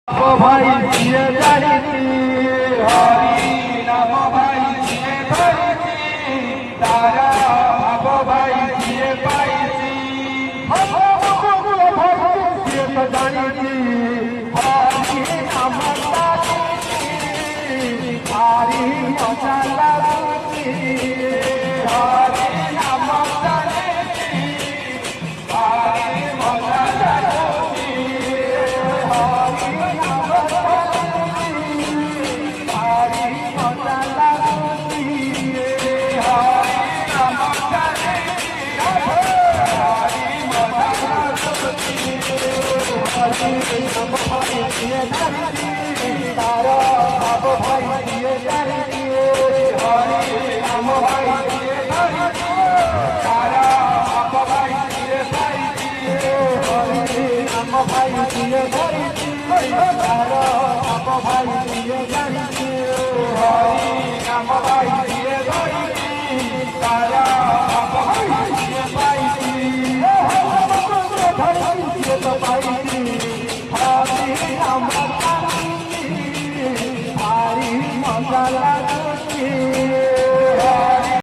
भाई जिए जानी हरि नाम भाई जिए धरिती तारा भाव भाई जिए पाई जिए तो जानी हरि नाम हरि मसाला हरि नाम तारा बाप भाई दिए हरि नाम भाई दिए तारा बाप भाई दिए हरि नाम भाई दिए तारा बाप भाई